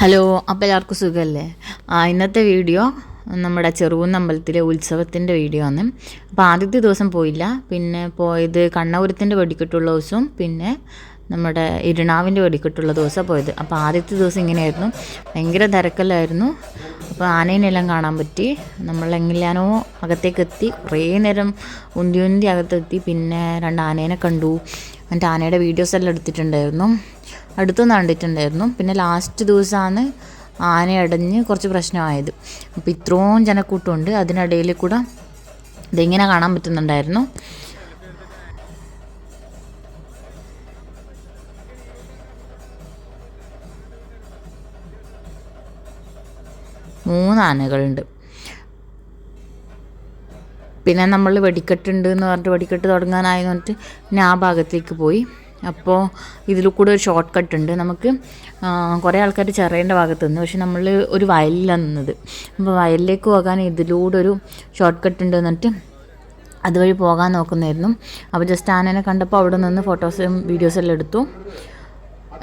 Hello, അപ്പോൾ എല്ലാവർക്കും സുഖമല്ലേ? ഇന്നത്തെ വീഡിയോ നമ്മുടെ ചെറുകുന്ന് അമ്പലത്തിലെ ഉത്സവത്തിൻ്റെ വീഡിയോ ആണ്. അപ്പോൾ ആദ്യത്തെ ദിവസം പോയില്ല, പിന്നെ പോയത് കണ്ണപുരത്തിൻ്റെ വെടിക്കെട്ടുള്ള ദിവസവും പിന്നെ നമ്മുടെ ഇരുണാവിൻ്റെ വെടിക്കെട്ടുള്ള ദിവസമാണ് പോയത്. അപ്പോൾ ആദ്യത്തെ ദിവസം ഇങ്ങനെയായിരുന്നു, ഭയങ്കര തിരക്കല്ലായിരുന്നു. അപ്പോൾ ആനേനെല്ലാം കാണാൻ പറ്റി. നമ്മളെങ്ങനെയാണോ അകത്തേക്ക് എത്തി, കുറേ നേരം ഉന്തി അകത്തെത്തി. പിന്നെ 2 ആനേനെ കണ്ടു. എന്നിട്ട് ആനയുടെ വീഡിയോസ് എല്ലാം എടുത്തിട്ടുണ്ടായിരുന്നു, അടുത്തൊന്നും കണ്ടിട്ടുണ്ടായിരുന്നു. പിന്നെ ലാസ്റ്റ് ദിവസമാണ് ആന അടഞ്ഞ് കുറച്ച് പ്രശ്നമായത്. അപ്പോൾ ഇത്രയും ജനക്കൂട്ടമുണ്ട്, അതിനിടയിൽ കൂടെ ഇതിങ്ങനെ കാണാൻ പറ്റുന്നുണ്ടായിരുന്നു. മൂന്ന് ആനകളുണ്ട്. പിന്നെ നമ്മൾ വെടിക്കെട്ടുണ്ട് എന്ന് പറഞ്ഞിട്ട് വെടിക്കെട്ട് തുടങ്ങാനായി പറഞ്ഞിട്ട് പിന്നെ ആ ഭാഗത്തേക്ക് പോയി. അപ്പോൾ ഇതിൽ കൂടെ ഒരു ഷോർട്ട് കട്ട് ഉണ്ട്. നമുക്ക് കുറേ ആൾക്കാർ ചെറിയേണ്ട ഭാഗത്ത് നിന്ന്, പക്ഷെ നമ്മൾ ഒരു വയലിലാണ് നിന്നത്. അപ്പോൾ വയലിലേക്ക് പോകാൻ ഇതിലൂടെ ഒരു ഷോർട്ട് കട്ട് ഉണ്ട് എന്നിട്ട് അതുവഴി പോകാൻ നോക്കുന്നായിരുന്നു. അപ്പോൾ ജസ്റ്റ് ആനേനെ കണ്ടപ്പോൾ അവിടെ നിന്ന് ഫോട്ടോസും വീഡിയോസെല്ലാം എടുത്തു.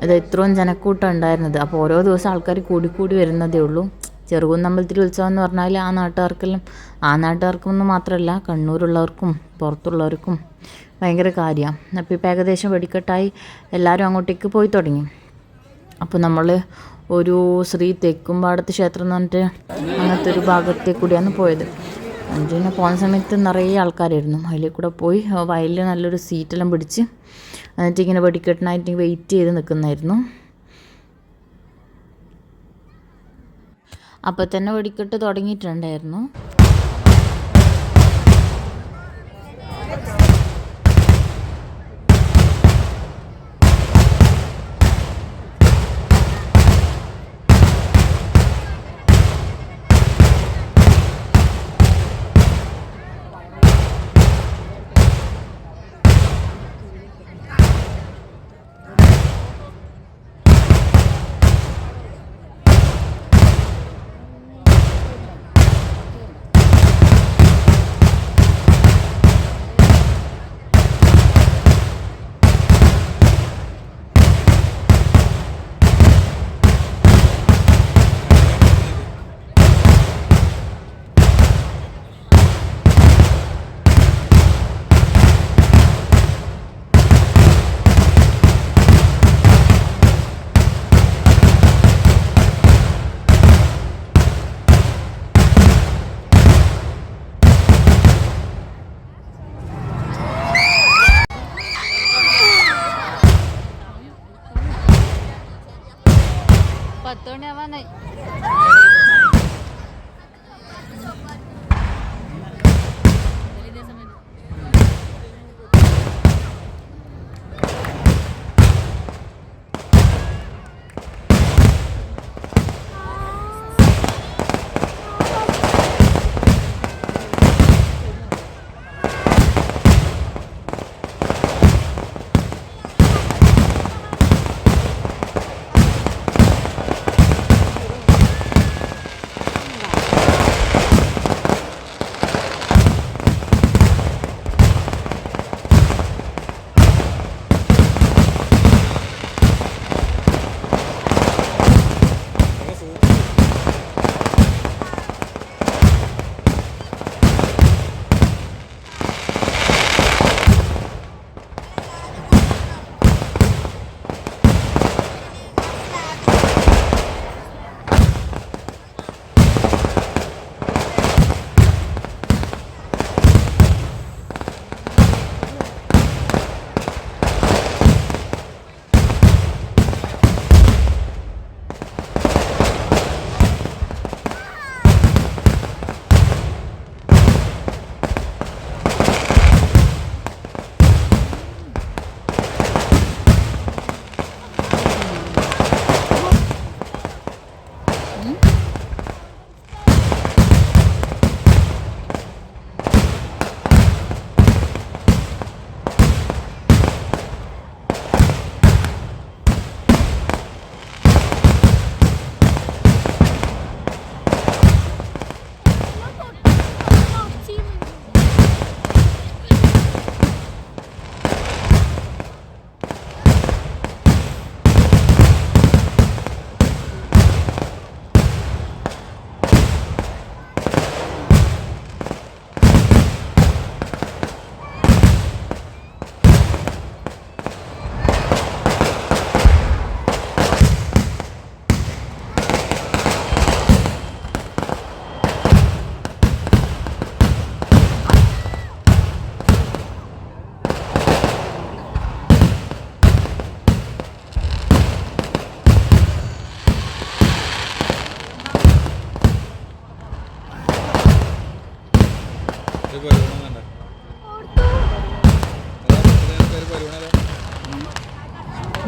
അത് ഇത്രയും ജനക്കൂട്ടം ഉണ്ടായിരുന്നത്. അപ്പോൾ ഓരോ ദിവസം ആൾക്കാർ കൂടി വരുന്നതേ ഉള്ളൂ. ചെറുകുന്നമ്പലത്തിൽ ഉത്സവം എന്ന് പറഞ്ഞാൽ ആ നാട്ടുകാർക്കൊന്നും മാത്രമല്ല, കണ്ണൂരുള്ളവർക്കും പുറത്തുള്ളവർക്കും ഭയങ്കര കാര്യമാണ്. അപ്പോൾ ഇപ്പോൾ ഏകദേശം വെടിക്കെട്ടായി എല്ലാവരും അങ്ങോട്ടേക്ക് പോയി തുടങ്ങി. അപ്പോൾ നമ്മൾ ഒരു ശ്രീ തെക്കുംപാടത്ത് ക്ഷേത്രം എന്ന് പറഞ്ഞിട്ട് അങ്ങനത്തെ ഒരു ഭാഗത്തേക്ക് കൂടിയാണ് പോയത്. പിന്നെ പോകുന്ന സമയത്ത് നിറയെ ആൾക്കാരായിരുന്നു. അതിൽ കൂടെ പോയി വയലിൽ നല്ലൊരു സീറ്റെല്ലാം പിടിച്ച് എന്നിട്ട് ഇങ്ങനെ വെടിക്കെട്ടിനായിട്ട് വെയിറ്റ് ചെയ്ത് നിൽക്കുന്നായിരുന്നു. അപ്പോൾ തന്നെ വെടിക്കെട്ട് തുടങ്ങിയിട്ടുണ്ടായിരുന്നു.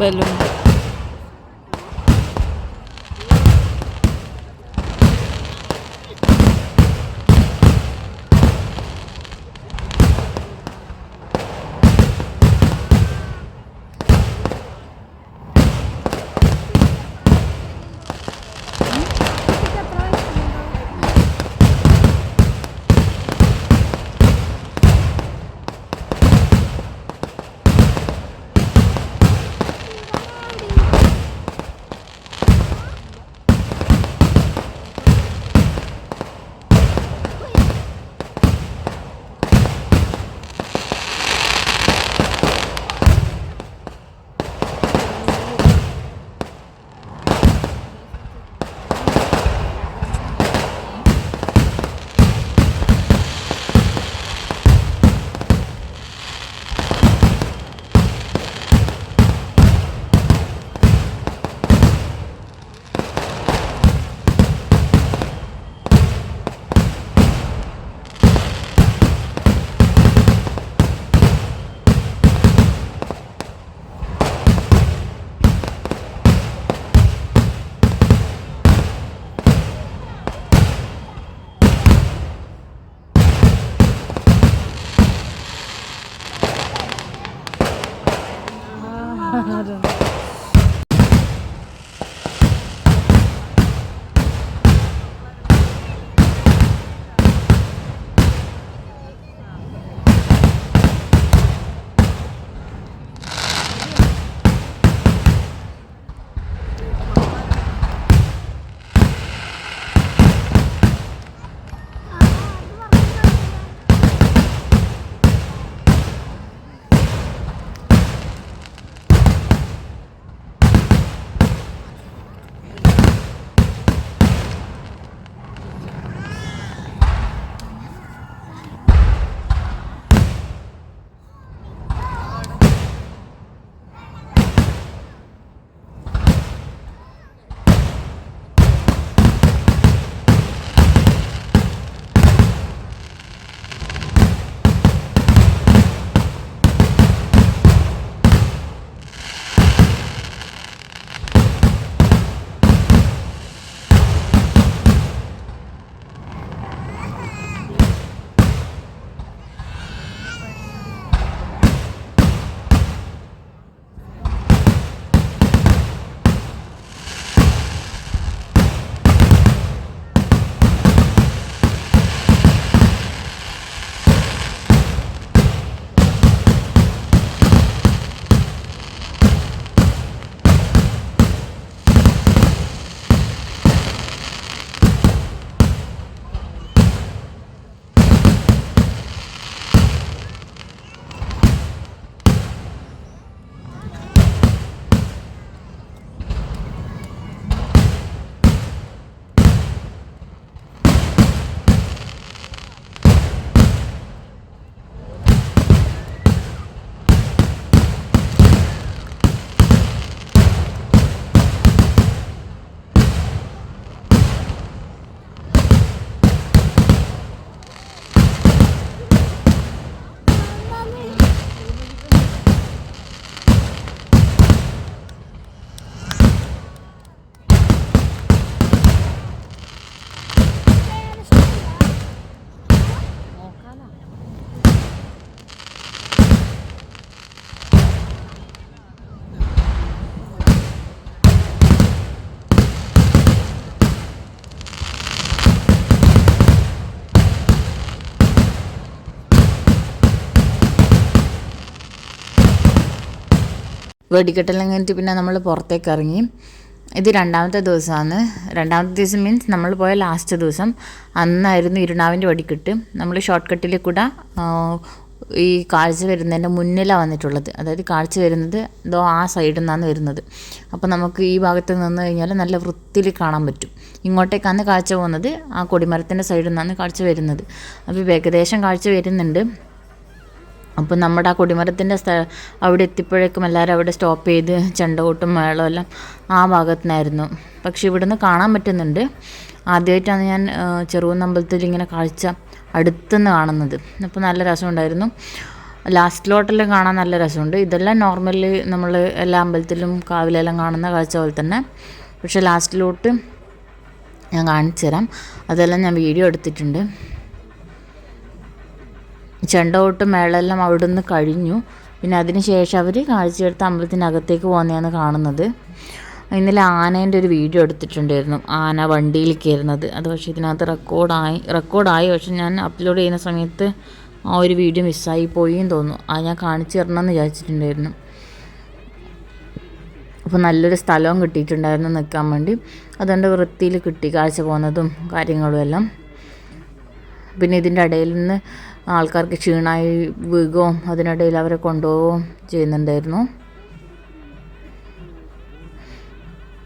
ബലൂൺ വെടിക്കെട്ടെല്ലാം കഴിഞ്ഞിട്ട് പിന്നെ നമ്മൾ പുറത്തേക്ക് ഇറങ്ങി. ഇത് രണ്ടാമത്തെ ദിവസമാണ്. രണ്ടാമത്തെ ദിവസം മീൻസ് നമ്മൾ പോയ ലാസ്റ്റ് ദിവസം. അന്നായിരുന്നു ഇരുണാവിൻ്റെ വെടിക്കെട്ട്. നമ്മൾ ഷോർട്ട് കട്ടിൽ കൂടെ ഈ കാഴ്ച വരുന്നതിൻ്റെ മുന്നിലാണ് വന്നിട്ടുള്ളത്. അതായത് കാഴ്ച വരുന്നത് ഇതോ ആ സൈഡിൽ നിന്നാണ് വരുന്നത്. അപ്പോൾ നമുക്ക് ഈ ഭാഗത്ത് നിന്ന് കഴിഞ്ഞാൽ നല്ല വൃത്തിയിൽ കാണാൻ പറ്റും. ഇങ്ങോട്ടേക്കാണ് കാഴ്ച പോകുന്നത്, ആ കൊടിമരത്തിൻ്റെ സൈഡിൽ നിന്നാണ് കാഴ്ച വരുന്നത്. അപ്പോൾ ഏകദേശം കാഴ്ച വരുന്നുണ്ട്. അപ്പോൾ നമ്മുടെ ആ കൊടിമരത്തിൻ്റെ അവിടെ എത്തിയപ്പോഴേക്കും എല്ലാവരും അവിടെ സ്റ്റോപ്പ് ചെയ്ത് ചെണ്ടകൊട്ടും മേളവും എല്ലാം ആ ഭാഗത്തുനിന്നായിരുന്നു. പക്ഷെ ഇവിടുന്ന് കാണാൻ പറ്റുന്നുണ്ട്. ആദ്യമായിട്ടാണ് ഞാൻ ചെറുകുന്നമ്പലത്തിൽ ഇങ്ങനെ കാഴ്ച അടുത്തുനിന്ന് കാണുന്നത്. അപ്പോൾ നല്ല രസമുണ്ടായിരുന്നു. ലാസ്റ്റിലോട്ടെല്ലാം കാണാൻ നല്ല രസമുണ്ട്. ഇതെല്ലാം നോർമലി നമ്മൾ എല്ലാ അമ്പലത്തിലും കാവിലെല്ലാം കാണുന്ന കാഴ്ച പോലെ തന്നെ. പക്ഷേ ലാസ്റ്റിലോട്ട് ഞാൻ കാണിച്ചു തരാം. അതെല്ലാം ഞാൻ വീഡിയോ എടുത്തിട്ടുണ്ട്. ചെണ്ടകൊട്ട് മേളെല്ലാം അവിടെ നിന്ന് കഴിഞ്ഞു. പിന്നെ അതിന് ശേഷം അവർ കാഴ്ചയെടുത്ത് അമ്പലത്തിനകത്തേക്ക് പോകുന്നതാണ് കാണുന്നത്. ഇന്നലെ ആനേൻ്റെ ഒരു വീഡിയോ എടുത്തിട്ടുണ്ടായിരുന്നു, ആന വണ്ടിയിൽ കയറുന്നത്. അത് പക്ഷേ ഇതിനകത്ത് റെക്കോർഡായി. പക്ഷെ ഞാൻ അപ്ലോഡ് ചെയ്യുന്ന സമയത്ത് ആ ഒരു വീഡിയോ മിസ്സായി പോയെന്ന് തോന്നുന്നു. അത് ഞാൻ കാണിച്ചു തരണമെന്ന് വിചാരിച്ചിട്ടുണ്ടായിരുന്നു. അപ്പോൾ നല്ലൊരു സ്ഥലവും കിട്ടിയിട്ടുണ്ടായിരുന്നു നിൽക്കാൻ വേണ്ടി. അതുകൊണ്ട് വൃത്തിയിൽ കിട്ടി കാഴ്ച പോകുന്നതും കാര്യങ്ങളും എല്ലാം. പിന്നെ ഇതിൻ്റെ ഇടയിൽ നിന്ന് ആൾക്കാർക്ക് ക്ഷീണമായി വീഴുകയും അതിനിടയിൽ അവരെ കൊണ്ടുപോവുകയും ചെയ്യുന്നുണ്ടായിരുന്നു.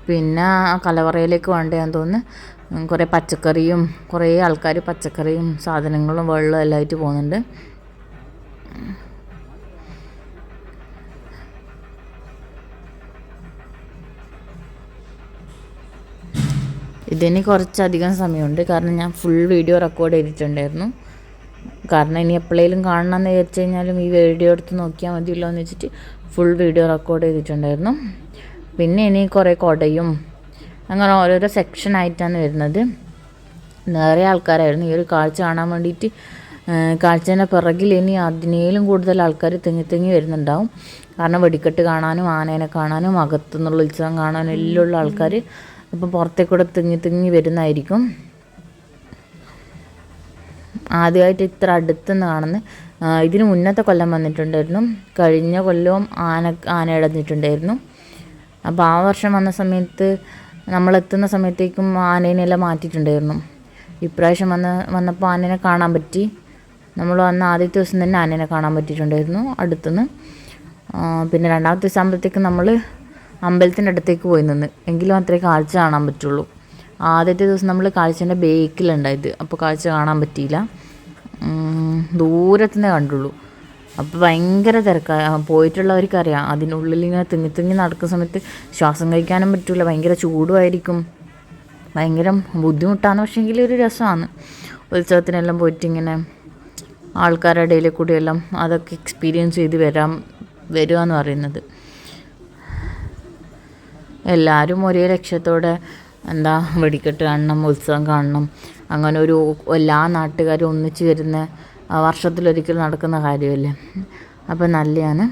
പിന്നെ കലവറയിലേക്ക് വേണ്ടതെന്ന് തോന്നുന്നു കുറേ പച്ചക്കറിയും, കുറേ ആൾക്കാർ പച്ചക്കറിയും സാധനങ്ങളും വെള്ളവും എല്ലാം ആയിട്ട് പോകുന്നുണ്ട്. ഇതിന് കുറച്ചധികം സമയമുണ്ട്, കാരണം ഞാൻ ഫുൾ വീഡിയോ റെക്കോർഡ് ചെയ്തിട്ടുണ്ടായിരുന്നു. കാരണം ഇനി എപ്പോഴേലും കാണണമെന്ന് വിചാരിച്ചു കഴിഞ്ഞാലും ഈ വീഡിയോ എടുത്ത് നോക്കിയാൽ മതിയല്ലോ എന്ന് വെച്ചിട്ട് ഫുൾ വീഡിയോ റെക്കോർഡ് ചെയ്തിട്ടുണ്ടായിരുന്നു. പിന്നെ ഇനി കുറേ കൊടയും അങ്ങനെ ഓരോരോ സെക്ഷനായിട്ടാണ് വരുന്നത്. നിറയെ ആൾക്കാരായിരുന്നു ഈ ഒരു കാഴ്ച കാണാൻ വേണ്ടിയിട്ട്. കാഴ്ചേൻ്റെ പിറകിൽ ഇനി അതിനേലും കൂടുതൽ ആൾക്കാർ തിങ്ങി വരുന്നുണ്ടാവും. കാരണം വെടിക്കെട്ട് കാണാനും ആനേനെ കാണാനും അകത്തുനിന്നുള്ള ഉത്സവം കാണാനും എല്ലാം ഉള്ള ആൾക്കാർ ഇപ്പം പുറത്തേക്കൂടെ തിങ്ങി വരുന്നതായിരിക്കും. ആദ്യമായിട്ട് ഇത്ര അടുത്തുനിന്ന് കാണുന്നത്. ഇതിന് മുന്നത്തെ കൊല്ലം വന്നിട്ടുണ്ടായിരുന്നു. കഴിഞ്ഞ കൊല്ലവും ആന ഇടഞ്ഞിട്ടുണ്ടായിരുന്നു. അപ്പോൾ ആ വർഷം വന്ന സമയത്ത് നമ്മളെത്തുന്ന സമയത്തേക്കും ആനേനെല്ലാം മാറ്റിയിട്ടുണ്ടായിരുന്നു. ഇപ്രാവശ്യം വന്നപ്പോൾ ആനേനെ കാണാൻ പറ്റി. നമ്മൾ വന്ന ആദ്യത്തെ ദിവസം തന്നെ ആനേനെ കാണാൻ പറ്റിയിട്ടുണ്ടായിരുന്നു അടുത്തുനിന്ന്. പിന്നെ രണ്ടാമത്തെ ദിവസം ആകുമ്പോഴത്തേക്കും നമ്മൾ അമ്പലത്തിൻ്റെ അടുത്തേക്ക് പോയി നിന്ന്, എങ്കിലും അത്രേ കാഴ്ച കാണാൻ പറ്റുള്ളൂ. ആദ്യത്തെ ദിവസം നമ്മൾ കാഴ്ചേൻ്റെ ബേക്കിലുണ്ടായത്, അപ്പോൾ കാഴ്ച കാണാൻ പറ്റിയില്ല, ദൂരത്തുനിന്നേ കണ്ടുള്ളൂ. അപ്പോൾ ഭയങ്കര തിരക്കാണ്. പോയിട്ടുള്ളവർക്കറിയാം, അതിനുള്ളിൽ ഇങ്ങനെ തിങ്ങി നടക്കുന്ന സമയത്ത് ശ്വാസം കഴിക്കാനും പറ്റില്ല, ഭയങ്കര ചൂടുമായിരിക്കും, ഭയങ്കര ബുദ്ധിമുട്ടാണ്. പക്ഷേങ്കിൽ ഒരു രസമാണ് ഉത്സവത്തിനെല്ലാം പോയിട്ട് ഇങ്ങനെ ആൾക്കാരുടെ ഇടയിൽ കൂടിയെല്ലാം അതൊക്കെ എക്സ്പീരിയൻസ് ചെയ്ത് വരിക എന്ന് പറയുന്നത്. എല്ലാവരും ഒരേ ലക്ഷ്യത്തോടെ വെടിക്കെട്ട് കാണണം, ഉത്സവം കാണണം, അങ്ങനെ എല്ലാ നാട്ടുകാരും ഒന്നിച്ച് വരുന്ന വർഷത്തിലൊരിക്കൽ നടക്കുന്ന കാര്യമല്ലേ. അപ്പം നല്ലതാണ്.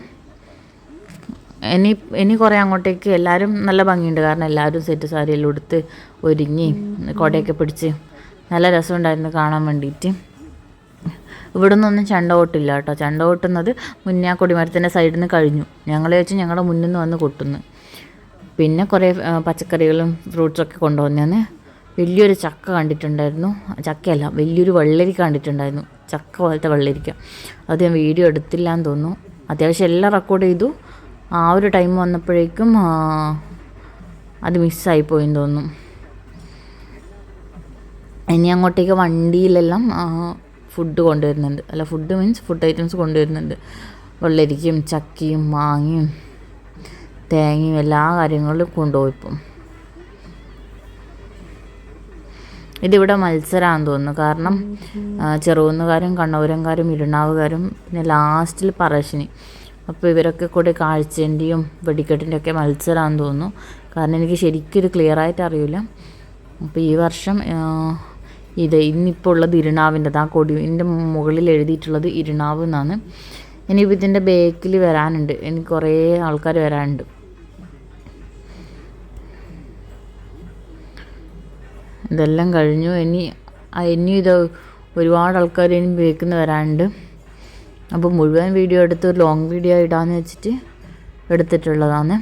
ഇനി കുറേ അങ്ങോട്ടേക്ക് എല്ലാവരും നല്ല ഭംഗിയുണ്ട്, കാരണം എല്ലാവരും സെറ്റ് സാരിയെല്ലാം ഉടുത്ത് ഒരുങ്ങി കുടയൊക്കെ പിടിച്ച് നല്ല രസമുണ്ടായിരുന്നു കാണാൻ വേണ്ടിയിട്ട്. ഇവിടെ നിന്നൊന്നും ചെണ്ട കൊട്ടില്ല കേട്ടോ. ചെണ്ട കൊട്ടുന്നത് മുന്നേ ആ കൊടിമരത്തിൻ്റെ സൈഡിൽ നിന്ന് കഴിഞ്ഞു. ഞങ്ങൾ വെച്ച് ഞങ്ങളുടെ മുന്നിൽ നിന്ന് വന്ന് കൊട്ടുന്നു. പിന്നെ കുറേ പച്ചക്കറികളും ഫ്രൂട്ട്സൊക്കെ കൊണ്ടുവന്നേന്ന്. വലിയൊരു ചക്ക കണ്ടിട്ടുണ്ടായിരുന്നു, ചക്കയല്ല വലിയൊരു വെള്ളരിക്ക കണ്ടിട്ടുണ്ടായിരുന്നു, ചക്ക പോലത്തെ വെള്ളരിക്ക. അത് ഞാൻ വീഡിയോ എടുത്തില്ല എന്ന് തോന്നുന്നു. അത്യാവശ്യം എല്ലാം റെക്കോർഡ് ചെയ്തു. ആ ഒരു ടൈം വന്നപ്പോഴേക്കും അത് മിസ്സായിപ്പോയെന്ന് തോന്നുന്നു. ഇനി അങ്ങോട്ടേക്ക് വണ്ടിയിലെല്ലാം ഫുഡ് കൊണ്ടുവരുന്നുണ്ട്, അല്ല ഫുഡ് മീൻസ് ഫുഡ് ഐറ്റംസ് കൊണ്ടുവരുന്നുണ്ട്. വെള്ളരിക്കയും ചക്കയും മാങ്ങയും തേങ്ങയും എല്ലാ കാര്യങ്ങളും കൊണ്ടുപോയിപ്പം. ഇതിവിടെ മത്സരമാണെന്ന് തോന്നുന്നു, കാരണം ചെറുകുന്നുകാരും കണ്ണൂരംകാരും ഇരുണാവുകാരും പിന്നെ ലാസ്റ്റിൽ പറശ്ശിനി, അപ്പോൾ ഇവരൊക്കെ കൂടി കാഴ്ചേൻ്റെയും വെടിക്കെട്ടിൻ്റെ ഒക്കെ മത്സരമാണെന്ന് തോന്നുന്നു. കാരണം എനിക്ക് ശരിക്കും ഇത് ക്ലിയറായിട്ട് അറിയില്ല. അപ്പോൾ ഈ വർഷം ഇന്നിപ്പോൾ ഉള്ളത് ഇരുണാവിൻ്റെത്, ആ കൊടിൻ്റെ മുകളിൽ എഴുതിയിട്ടുള്ളത് ഇരുണാവ് എന്നാണ്. ഇനിയിപ്പോൾ ഇതിൻ്റെ ബേക്കിൽ വരാനുണ്ട്, എനിക്ക് കുറേ ആൾക്കാർ വരാനുണ്ട്. ഇതെല്ലാം കഴിഞ്ഞു. ഇനി ഇത് ഒരുപാട് ആൾക്കാർ ഇനി ബേക്കിൽ വരാനുണ്ട്. അപ്പോൾ മുഴുവൻ വീഡിയോ എടുത്ത് ഒരു ലോങ് വീഡിയോ ഇടാമെന്ന് വെച്ചിട്ട് എടുത്തിട്ടുള്ളതാണ്.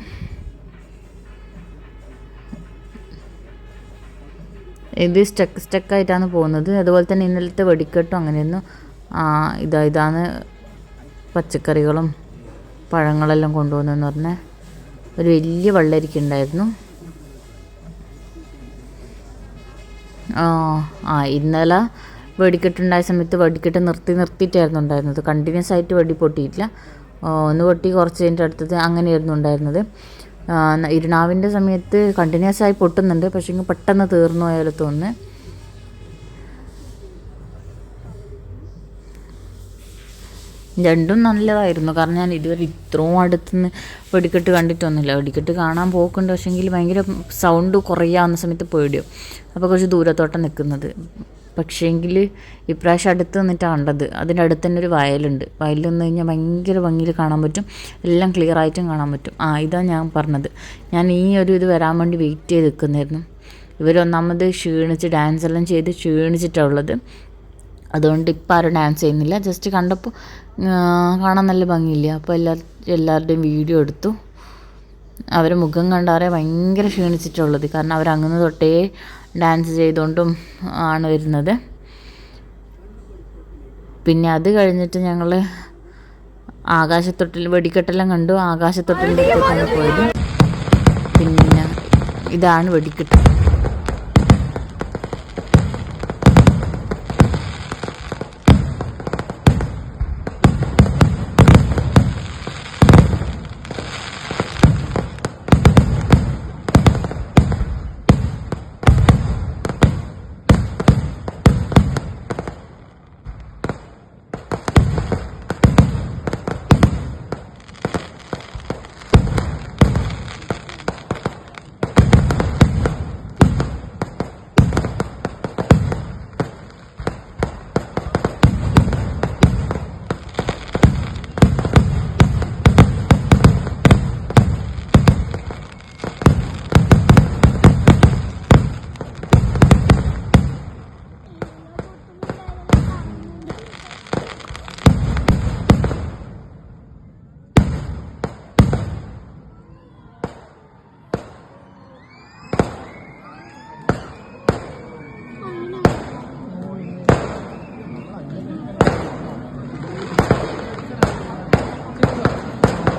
ഇത് സ്റ്റക്കായിട്ടാണ് പോകുന്നത്. അതുപോലെ തന്നെ ഇന്നലത്തെ വെടിക്കെട്ടും അങ്ങനെയായിരുന്നു. ഇതാണ് പച്ചക്കറികളും പഴങ്ങളെല്ലാം കൊണ്ടുവന്നെന്ന് പറഞ്ഞാൽ ഒരു വലിയ വെള്ളരിക്കുണ്ടായിരുന്നു. ഇന്നലെ വെടിക്കെട്ടുണ്ടായ സമയത്ത് വെടിക്കെട്ട് നിർത്തിയിട്ടായിരുന്നു ഉണ്ടായിരുന്നത്. കണ്ടിന്യൂസ് ആയിട്ട് വെടി പൊട്ടിയിട്ടില്ല, ഒന്ന് പൊട്ടി കുറച്ച് കഴിഞ്ഞിട്ട് അടുത്തത് അങ്ങനെയായിരുന്നു ഉണ്ടായിരുന്നത്. ഇരുണാവിൻ്റെ സമയത്ത് കണ്ടിന്യൂസ് ആയി പൊട്ടുന്നുണ്ട്, പക്ഷേ പെട്ടെന്ന് തീർന്നു പോയാലും തോന്നുന്നു. രണ്ടും നല്ലതായിരുന്നു. കാരണം ഞാൻ ഇതുവരെ ഇത്രയും അടുത്തുനിന്ന് വെടിക്കെട്ട് കണ്ടിട്ടൊന്നുമില്ല. വെടിക്കെട്ട് കാണാൻ പോക്കുണ്ട്, പക്ഷേങ്കിൽ ഭയങ്കര സൗണ്ട് കുറയാവുന്ന സമയത്ത് പേടിയോ, അപ്പോൾ കുറച്ച് ദൂരത്തോട്ടാണ് നിൽക്കുന്നത്. പക്ഷേങ്കിൽ ഇപ്രാവശ്യം അടുത്ത് നിന്നിട്ടാണ് കണ്ടത്. അതിൻ്റെ അടുത്ത് തന്നെ ഒരു വയലുണ്ട്. വയലിൽ നിന്ന് കഴിഞ്ഞാൽ ഭയങ്കര ഭംഗിയിൽ കാണാൻ പറ്റും, എല്ലാം ക്ലിയർ ആയിട്ടും കാണാൻ പറ്റും. ഇതാണ് ഞാൻ പറഞ്ഞത്. ഞാൻ ഈ ഒരു ഇത് വരാൻ വേണ്ടി വെയിറ്റ് ചെയ്ത് നിൽക്കുന്നായിരുന്നു. ഇവരൊന്നാമത് ഡാൻസ് എല്ലാം ചെയ്ത് ക്ഷീണിച്ചിട്ടാണ് ഉള്ളത്. അതുകൊണ്ട് ഇപ്പം ആരും ഡാൻസ് ചെയ്യുന്നില്ല. ജസ്റ്റ് കണ്ടപ്പോൾ കാണാൻ നല്ല ഭംഗിയില്ല. അപ്പോൾ എല്ലാവരുടെയും വീഡിയോ എടുത്തു. അവരെ മുഖം കണ്ടാറേ ഭയങ്കര ക്ഷീണിച്ചിട്ടുള്ളത്. കാരണം അവരങ്ങനെ തൊട്ടേ ഡാൻസ് ചെയ്തുകൊണ്ടും ആണ് വരുന്നത്. പിന്നെ അത് കഴിഞ്ഞിട്ട് ഞങ്ങൾ ആകാശത്തൊട്ടിൽ വെടിക്കെട്ടെല്ലാം കണ്ടു. ആകാശത്തൊട്ടിലിൻ്റെ അടുത്തേക്കാണ് പോയത്. പിന്നെ ഇതാണ് വെടിക്കെട്ട്.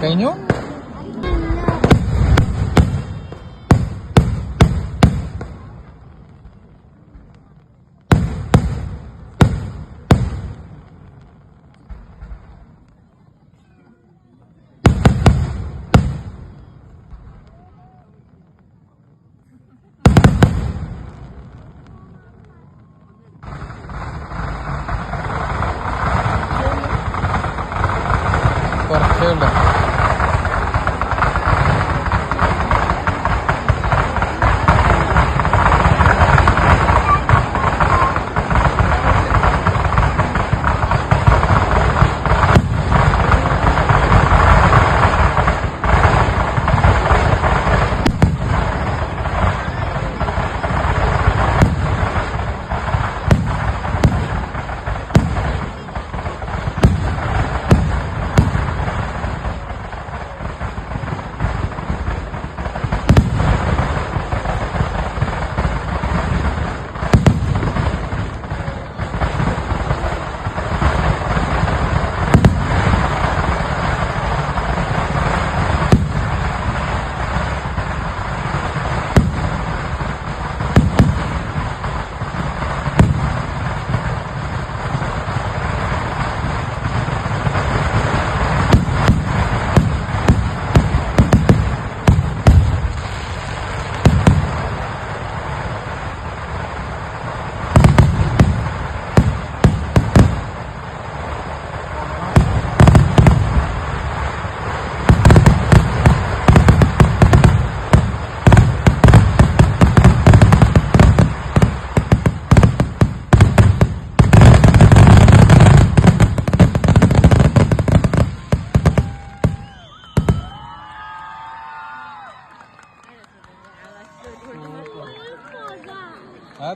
കഴിഞ്ഞു. കുറച്ചേ ഉള്ളൂ.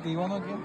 തീവ നോക്കിയാ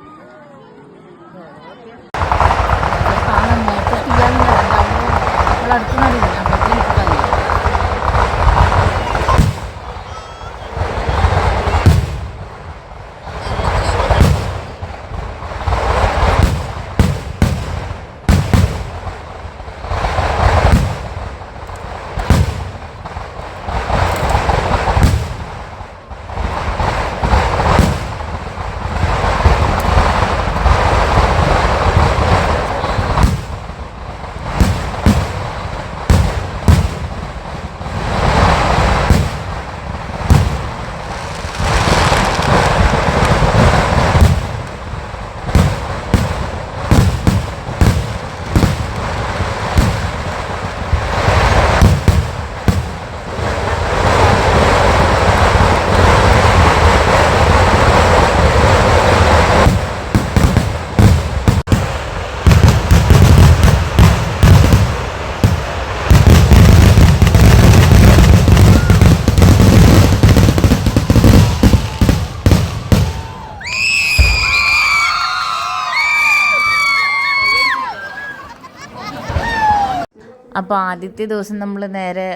അപ്പോൾ ആദ്യത്തെ ദിവസം നമ്മൾ നേരെ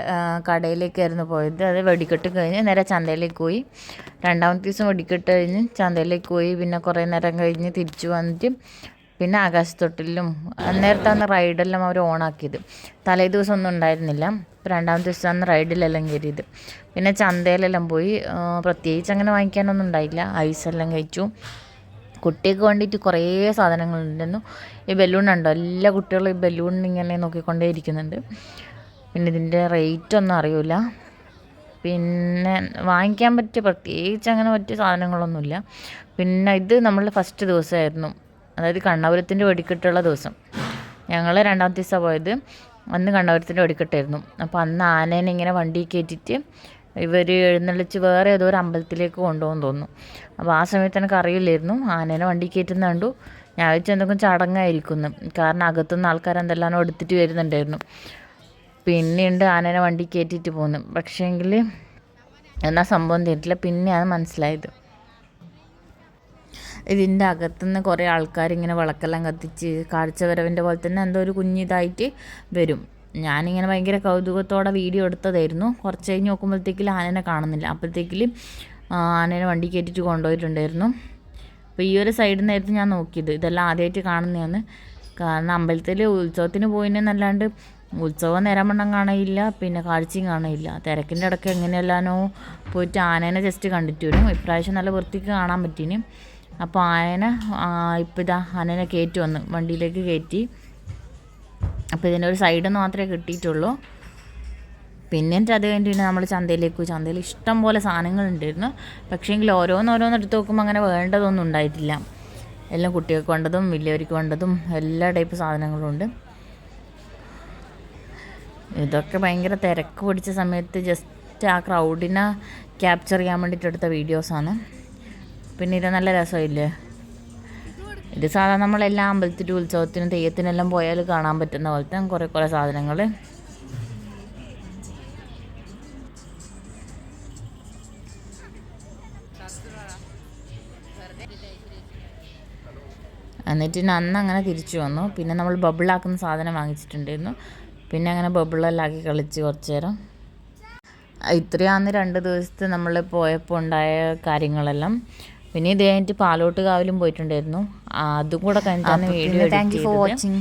കടയിലേക്കായിരുന്നു പോയത്. അത് വെടിക്കെട്ട് കഴിഞ്ഞ് നേരെ ചന്തയിലേക്ക് പോയി. രണ്ടാമത്തെ ദിവസം വെടിക്കെട്ട് കഴിഞ്ഞ് ചന്തയിലേക്ക് പോയി. പിന്നെ കുറേ നേരം കഴിഞ്ഞ് തിരിച്ചു വന്നിട്ട് പിന്നെ ആകാശത്തൊട്ടിലും നേരത്തെ റൈഡെല്ലാം അവർ ഓണാക്കിയത്. തലേ ദിവസം ഒന്നും ഉണ്ടായിരുന്നില്ല. ഇപ്പോൾ രണ്ടാമത്തെ ദിവസമാണ് റൈഡിലെല്ലാം കയറിയത്. പിന്നെ ചന്തയിലെല്ലാം പോയി. പ്രത്യേകിച്ച് അങ്ങനെ വാങ്ങിക്കാനൊന്നും ഉണ്ടായില്ല. ഐസെല്ലാം കഴിച്ചു. കുട്ടിക്ക് വേണ്ടിയിട്ട് കുറേ സാധനങ്ങളുണ്ടായിരുന്നു. ഈ ബലൂൺ ഉണ്ടോ, എല്ലാ കുട്ടികളും ഈ ബലൂണിന് ഇങ്ങനെ നോക്കിക്കൊണ്ടേ ഇരിക്കുന്നുണ്ട്. പിന്നെ ഇതിൻ്റെ റേറ്റ് ഒന്നും അറിയില്ല. പിന്നെ വാങ്ങിക്കാൻ പറ്റിയ പ്രത്യേകിച്ച് അങ്ങനെ പറ്റിയ സാധനങ്ങളൊന്നുമില്ല. പിന്നെ ഇത് നമ്മളുടെ ഫസ്റ്റ് ദിവസമായിരുന്നു, അതായത് കണ്ണപുരത്തിൻ്റെ വെടിക്കെട്ടുള്ള ദിവസം. ഞങ്ങൾ രണ്ടാമത്തെ ദിവസമാണ് പോയത്. അന്ന് കണ്ണപുരത്തിൻ്റെ വെടിക്കെട്ടായിരുന്നു. അപ്പോൾ അന്ന് ആനേനെ ഇങ്ങനെ വണ്ടി കയറ്റിയിട്ട് ഇവർ എഴുന്നള്ളിച്ച് വേറെ ഏതോ ഒരു അമ്പലത്തിലേക്ക് കൊണ്ടുപോകുന്നു തോന്നുന്നു. അപ്പോൾ ആ സമയത്ത് എനിക്ക് അറിയില്ലായിരുന്നു. ആനേനെ വണ്ടി കയറ്റുന്ന കണ്ടു. ഞാൻ വെച്ച് എന്തെങ്കിലും ചടങ്ങായിരിക്കുന്നു, കാരണം അകത്തുനിന്ന് ആൾക്കാർ എന്തെല്ലാനോ എടുത്തിട്ട് വരുന്നുണ്ടായിരുന്നു. പിന്നെയുണ്ട് ആനേനെ വണ്ടി കയറ്റിയിട്ട് പോകുന്നു. പക്ഷേങ്കിൽ എന്നാൽ സംഭവം തരില്ല. പിന്നെയാണ് മനസ്സിലായത്. ഇതിൻ്റെ അകത്തുനിന്ന് കുറേ ആൾക്കാർ ഇങ്ങനെ വിളക്കെല്ലാം കത്തിച്ച് കാഴ്ചവരവിൻ്റെ പോലെ തന്നെ എന്തോ ഒരു കുഞ്ഞിതായിട്ട് വരും. ഞാനിങ്ങനെ ഭയങ്കര കൗതുകത്തോടെ വീഡിയോ എടുത്തതായിരുന്നു. കുറച്ച് കഴിഞ്ഞ് നോക്കുമ്പോഴത്തേക്കിൽ ആനേനെ കാണുന്നില്ല. അപ്പോഴത്തേക്കിൽ ആനേനെ വണ്ടി കയറ്റിയിട്ട് കൊണ്ടുപോയിട്ടുണ്ടായിരുന്നു. അപ്പോൾ ഈ ഒരു സൈഡിൽ നിന്നായിരുന്നു ഞാൻ നോക്കിയത്. ഇതെല്ലാം ആദ്യമായിട്ട് കാണുന്നതാണ്. കാരണം അമ്പലത്തിൽ ഉത്സവത്തിന് പോയിന്നല്ലാണ്ട് ഉത്സവം നേരമണ്ണം കാണയില്ല, പിന്നെ കാഴ്ചയും കാണയില്ല. തിരക്കിൻ്റെ ഇടയ്ക്ക് എങ്ങനെയല്ലാനോ പോയിട്ട് ആനേനെ ജസ്റ്റ് കണ്ടിട്ട് വരും. ഇപ്രാവശ്യം നല്ല വൃത്തിക്ക് കാണാൻ പറ്റീന്. അപ്പോൾ ഇപ്പോൾ ഇതാ ആനേനെ കയറ്റി വന്ന് വണ്ടിയിലേക്ക് കയറ്റി. അപ്പോൾ ഇതിൻ്റെ ഒരു സൈഡൊന്നും മാത്രമേ കിട്ടിയിട്ടുള്ളൂ. പിന്നെ അത് കഴിഞ്ഞിട്ട് നമ്മൾ ചന്തയിലേക്ക് പോയി. ചന്തയിൽ ഇഷ്ടം പോലെ സാധനങ്ങളുണ്ടായിരുന്നു. പക്ഷേങ്കിൽ ഓരോന്നോരോന്ന് എടുത്ത് നോക്കുമ്പോൾ അങ്ങനെ വേണ്ടതൊന്നും ഉണ്ടായിട്ടില്ല. എല്ലാം കുട്ടികൾക്ക് വേണ്ടതും വലിയവർക്ക് വേണ്ടതും എല്ലാ ടൈപ്പ് സാധനങ്ങളും ഉണ്ട്. ഇതൊക്കെ ഭയങ്കര തിരക്ക് പിടിച്ച സമയത്ത് ജസ്റ്റ് ആ ക്രൗഡിനെ ക്യാപ്ചർ ചെയ്യാൻ വേണ്ടിയിട്ട് എടുത്ത വീഡിയോസാണ്. പിന്നെ ഇത് നല്ല രസമില്ലേ? ഇത് സാധാരണ നമ്മളെല്ലാം അമ്പലത്തിനും ഉത്സവത്തിനും തെയ്യത്തിനെല്ലാം പോയാൽ കാണാൻ പറ്റുന്ന പോലത്തെ കുറേ സാധനങ്ങൾ. എന്നിട്ട് അന്ന് അങ്ങനെ തിരിച്ചു വന്നു. പിന്നെ നമ്മൾ ബബിളാക്കുന്ന സാധനം വാങ്ങിച്ചിട്ടുണ്ടായിരുന്നു. പിന്നെ അങ്ങനെ ബബിളെല്ലാം ആക്കി കളിച്ച് കുറച്ച് നേരം. ഇത്രയാണ് 2 ദിവസത്തെ നമ്മൾ പോയപ്പോൾ ഉണ്ടായ കാര്യങ്ങളെല്ലാം. പിന്നെ ഇത് കഴിഞ്ഞിട്ട് പാലോട്ട് കാവിലും പോയിട്ടുണ്ടായിരുന്നു. അതും കൂടെ കഴിഞ്ഞിട്ടാണ് video. Thank you for watching.